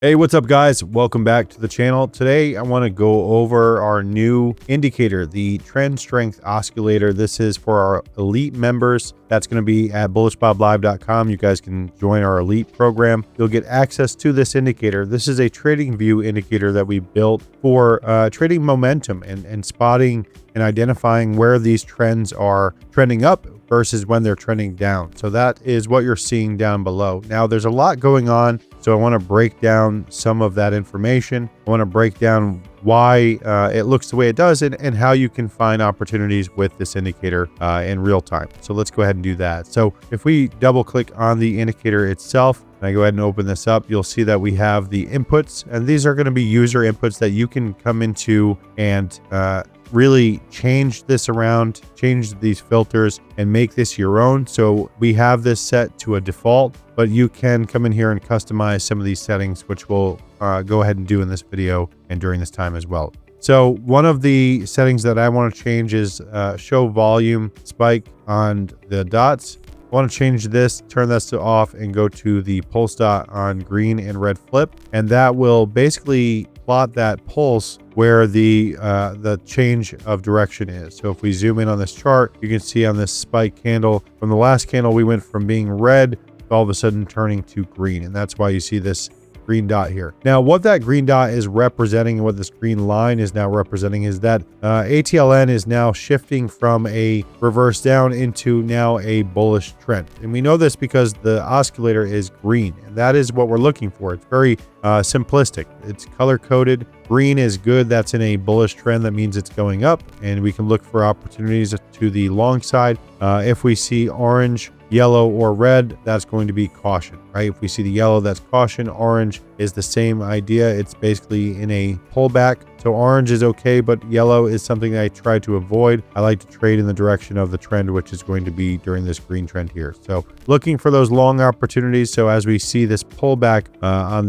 Hey, what's up guys? Welcome back to the channel. Today I want to go over our new indicator, the Trend Strength Oscillator. This is for our elite members. That's going to be at bullishboblive.com. You guys can join our elite program. You'll get access to this indicator. This is a Tradingview indicator that we built for trading momentum and spotting and identifying where these trends are trending up versus when they're trending down. So that is what you're seeing down below. Now there's a lot going on, so I want to break down some of that information. I want to break down why it looks the way it does and how you can find opportunities with this indicator in real time. So let's go ahead and do that. So if we double click on the indicator itself, and I go ahead and open this up, you'll see that we have the inputs, and these are going to be user inputs that you can come into and really change this around, change these filters and make this your own. So we have this set to a default, but you can come in here and customize some of these settings, which we'll go ahead and do in this video and during this time as well. So one of the settings that I want to change is show volume spike on the dots. I want to change this, turn this to off, and go to the pulse dot on green and red flip, and that will basically plot that pulse where the change of direction is. So if we zoom in on this chart, you can see on this spike candle, from the last candle we went from being red to all of a sudden turning to green, and that's why you see this green dot here. Now what that green dot is representing and what this green line is now representing is that ATLN is now shifting from a reverse down into now a bullish trend. And we know this because the oscillator is green, and that is what we're looking for. It's very simplistic. It's color coded. Green is good. That's in a bullish trend. That means it's going up, and we can look for opportunities to the long side. If we see orange, yellow, or red, that's going to be caution, right? If we see the yellow, that's caution. Orange is the same idea. It's basically in a pullback. So orange is okay, but yellow is something that I try to avoid. I like to trade in the direction of the trend, which is going to be during this green trend here. So looking for those long opportunities. So as we see this pullback on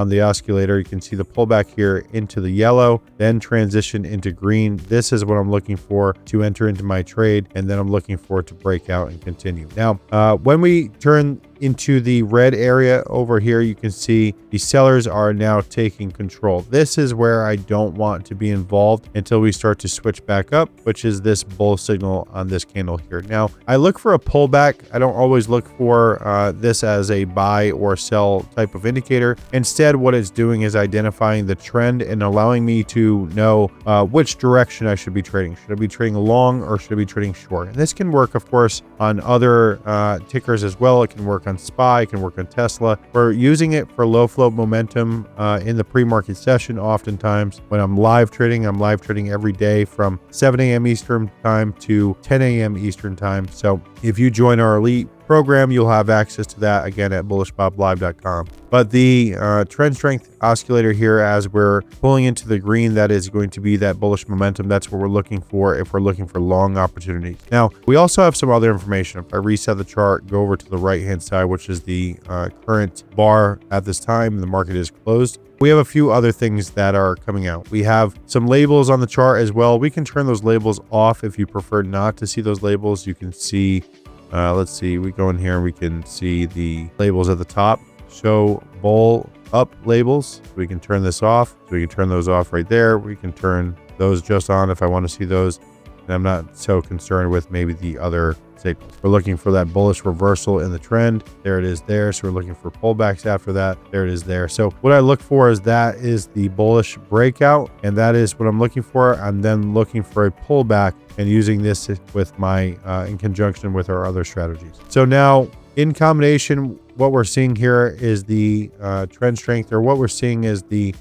the oscillator, you can see the pullback here into the yellow, then transition into green. This is what I'm looking for to enter into my trade, and then I'm looking for it to break out and continue. Now, when we turn into the red area over here, you can see the sellers are now taking control. This is where I don't want to be involved until we start to switch back up, which is this bull signal on this candle here. Now, I look for a pullback. I don't always look for this as a buy or sell type of indicator. Instead, what it's doing is identifying the trend and allowing me to know which direction I should be trading. Should I be trading long or should I be trading short? And this can work, of course, on other tickers as well. It can work on SPY, it can work on Tesla. We're using it for low float momentum in the pre-market session. Oftentimes when I'm live trading every day from 7 a.m. Eastern time to 10 a.m. Eastern time. So if you join our elite program, you'll have access to that again at bullishboblive.com. But the trend strength oscillator here, as we're pulling into the green, that is going to be that bullish momentum. That's what we're looking for if we're looking for long opportunities. Now, we also have some other information. If I reset the chart, go over to the right-hand side, which is the current bar at this time, the market is closed. We have a few other things that are coming out. We have some labels on the chart as well. We can turn those labels off if you prefer not to see those labels. You can see, let's see, we go in here and we can see the labels at the top. Show bull up labels. We can turn this off. So we can turn those off right there. We can turn those just on if I want to see those. And I'm not so concerned with maybe the other signals. We're looking for that bullish reversal in the trend. There it is there. So we're looking for pullbacks after that. There it is there. So what I look for is the bullish breakout, and that is what I'm looking for. I'm then looking for a pullback and using this with my in conjunction with our other strategies. So now in combination, what we're seeing here is the trend strength, or what we're seeing is the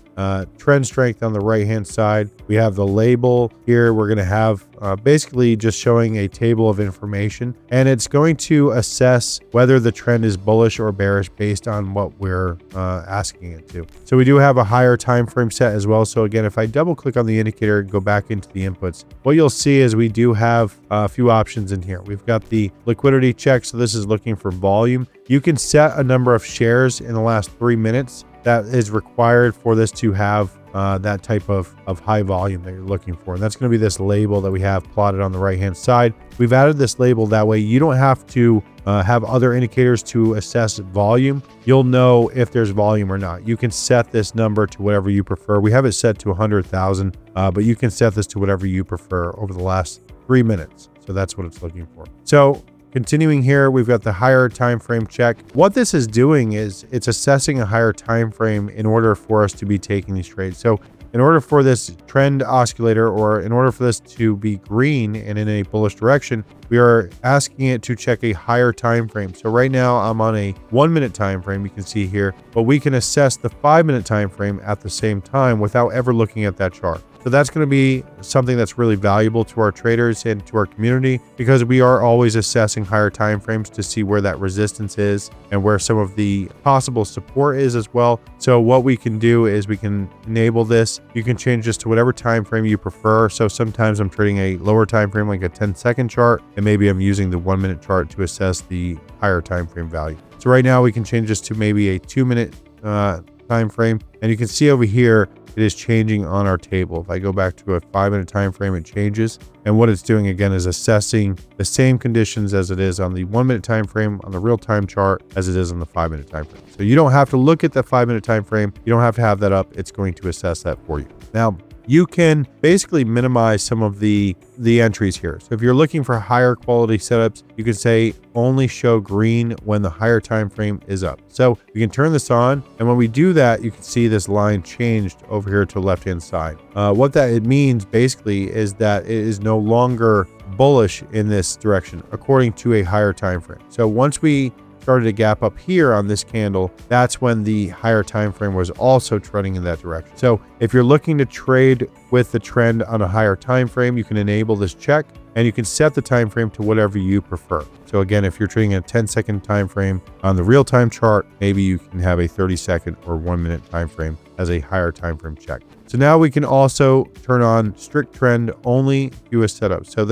trend strength on the right hand side. We have the label here. We're going to have basically just showing a table of information, and it's going to assess whether the trend is bullish or bearish based on what we're asking it to. So we do have a higher time frame set as well. So again, if I double click on the indicator and go back into the inputs, what you'll see is we do have a few options in here. We've got the liquidity check. So this is looking for volume. You can set a number of shares in the last 3 minutes that is required for this to have that type of high volume that you're looking for. And that's going to be this label that we have plotted on the right hand side. We've added this label that way you don't have to have other indicators to assess volume. You'll know if there's volume or not. You can set this number to whatever you prefer. We have it set to 100,000, but you can set this to whatever you prefer over the last 3 minutes. So that's what it's looking for. So continuing here, we've got the higher time frame check. What this is doing is it's assessing a higher time frame in order for us to be taking these trades. So in order for this trend oscillator, or in order for this to be green and in a bullish direction, we are asking it to check a higher time frame. So right now I'm on a 1 minute time frame, you can see here, but we can assess the 5 minute time frame at the same time without ever looking at that chart. So that's going to be something that's really valuable to our traders and to our community, because we are always assessing higher time frames to see where that resistance is and where some of the possible support is as well. So what we can do is we can enable this. You can change this to whatever time frame you prefer. So sometimes I'm trading a lower time frame, like a 10-second chart, and maybe I'm using the 1 minute chart to assess the higher time frame value. So right now we can change this to maybe a 2 minute time frame, and you can see over here it is changing on our table. If I go back to a 5 minute time frame, it changes. And what it's doing again is assessing the same conditions as it is on the 1 minute time frame on the real time chart as it is on the 5 minute time frame. So you don't have to look at the 5 minute time frame. You don't have to have that up. It's going to assess that for you. Now, you can basically minimize some of the entries here. So if you're looking for higher quality setups, you can say only show green when the higher time frame is up. So we can turn this on, and when we do that, you can see this line changed over here to the left hand side. What that means basically is that it is no longer bullish in this direction according to a higher time frame. So once we started a gap up here on this candle, that's when the higher time frame was also trending in that direction. So if you're looking to trade with the trend on a higher time frame, you can enable this check, and you can set the time frame to whatever you prefer. So again, if you're trading a 10-second time frame on the real time chart, maybe you can have a 30-second or 1 minute time frame as a higher time frame check. So now we can also turn on strict trend only US setup. So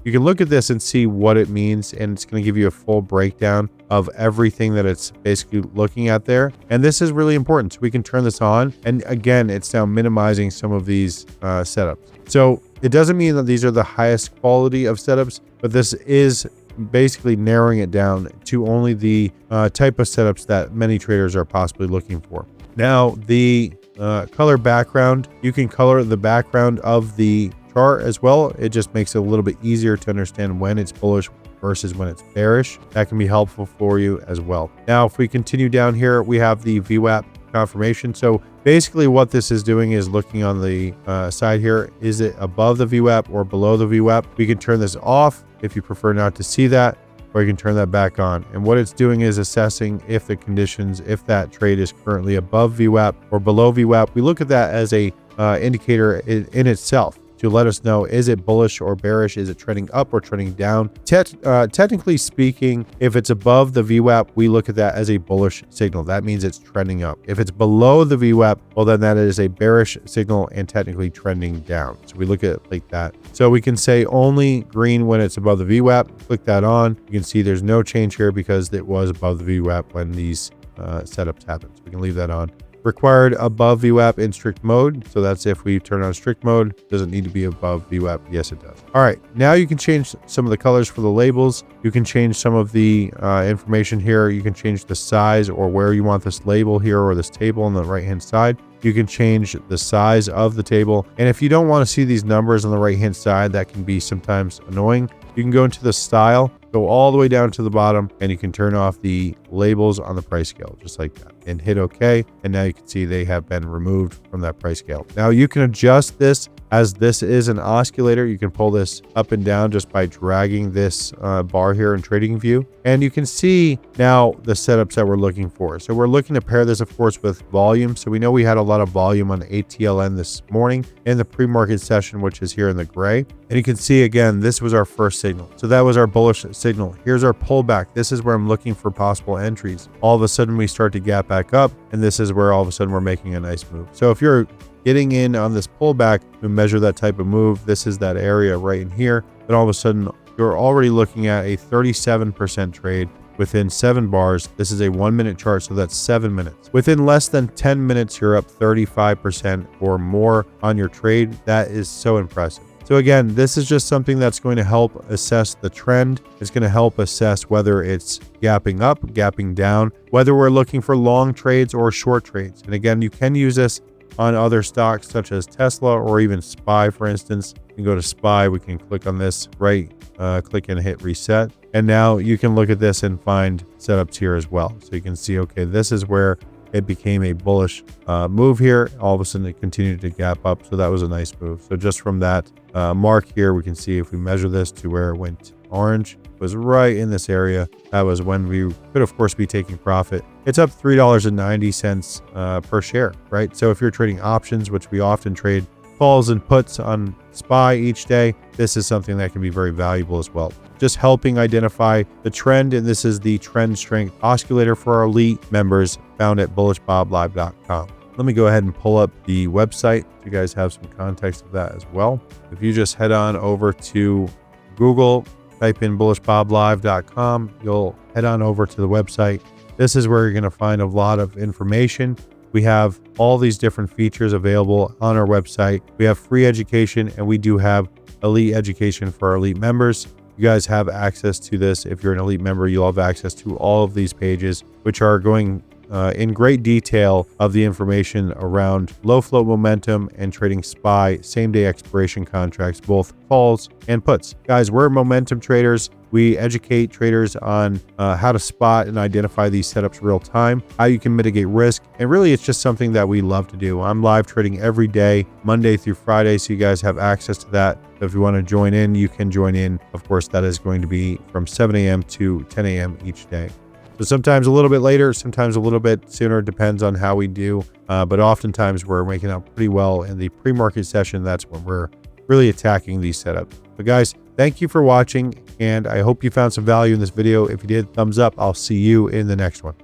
you can look at this and see what it means, and it's going to give you a full breakdown of everything that it's basically looking at there. And this is really important. So we can turn this on, and again, it's now minimizing some of these setups. So it doesn't mean that these are the highest quality of setups, but this is basically narrowing it down to only the type of setups that many traders are possibly looking for. Now, the color background, you can color the background of the chart as well. It just makes it a little bit easier to understand when it's bullish versus when it's bearish. That can be helpful for you as well. Now, if we continue down here, we have the VWAP confirmation. So basically what this is doing is looking on the side here. Is it above the VWAP or below the VWAP? We can turn this off if you prefer not to see that, or you can turn that back on. And what it's doing is assessing if the conditions, if that trade is currently above VWAP or below VWAP. We look at that as a indicator in itself to let us know, is it bullish or bearish? Is it trending up or trending down? Technically speaking, if it's above the VWAP, we look at that as a bullish signal. That means it's trending up. If it's below the VWAP, well, then that is a bearish signal and technically trending down. So we look at it like that. So we can say only green when it's above the VWAP. Click that on. You can see there's no change here because it was above the VWAP when these setups happen. So we can leave that on. Required above VWAP in strict mode. So that's if we turn on strict mode. Does it need to be above VWAP? Yes, it does. All right, now you can change some of the colors for the labels. You can change some of the information here. You can change the size or where you want this label here or this table on the right hand side. You can change the size of the table. And if you don't want to see these numbers on the right hand side, that can be sometimes annoying. You can go into the style, go all the way down to the bottom, and you can turn off the labels on the price scale just like that and hit OK. And now you can see they have been removed from that price scale. Now you can adjust this as this is an oscillator. You can pull this up and down just by dragging this bar here in Tradingview. And you can see now the setups that we're looking for. So we're looking to pair this, of course, with volume. So we know we had a lot of volume on ATLN this morning in the pre-market session, which is here in the gray. And you can see, again, this was our first signal. So that was our bullish signal. Here's our pullback. This is where I'm looking for possible entries. All of a sudden, we start to gap back up. And this is where all of a sudden we're making a nice move. So if you're getting in on this pullback to measure that type of move, this is that area right in here. Then all of a sudden, you're already looking at a 37% trade within 7 bars. This is a 1-minute chart, so that's 7 minutes. Within less than 10 minutes, you're up 35% or more on your trade. That is so impressive. So again, this is just something that's going to help assess the trend. It's going to help assess whether it's gapping up, gapping down, whether we're looking for long trades or short trades. And again, you can use this on other stocks such as Tesla or even SPY, for instance. You can go to SPY, we can click on this, click and hit reset. And now you can look at this and find setups here as well. So you can see, okay, this is where it became a bullish move here. All of a sudden it continued to gap up. So that was a nice move. So just from that mark here, we can see if we measure this to where it went orange, it was right in this area. That was when we could, of course, be taking profit. It's up $3.90 per share, right? So if you're trading options, which we often trade calls and puts on SPY each day, this is something that can be very valuable as well. Just helping identify the trend, and this is the Trend Strength Oscillator for our elite members found at bullishboblive.com. Let me go ahead and pull up the website so you guys have some context of that as well. If you just head on over to Google, type in bullishboblive.com, you'll head on over to the website. This is where you're going to find a lot of information. We have all these different features available on our website. We have free education, and we do have elite education for our elite members. You guys have access to this. If you're an elite member, you'll have access to all of these pages, which are going in great detail of the information around low float momentum and trading SPY same-day expiration contracts, both calls and puts. Guys, we're momentum traders. We educate traders on how to spot and identify these setups real time, how you can mitigate risk, and really it's just something that we love to do. I'm live trading every day, Monday through Friday, so you guys have access to that. So if you want to join in, you can join in. Of course, that is going to be from 7 a.m. to 10 a.m. each day. So sometimes a little bit later, sometimes a little bit sooner, depends on how we do. But oftentimes we're making out pretty well in the pre-market session. That's when we're really attacking these setups. But guys, thank you for watching, and I hope you found some value in this video. If you did, thumbs up. I'll see you in the next one.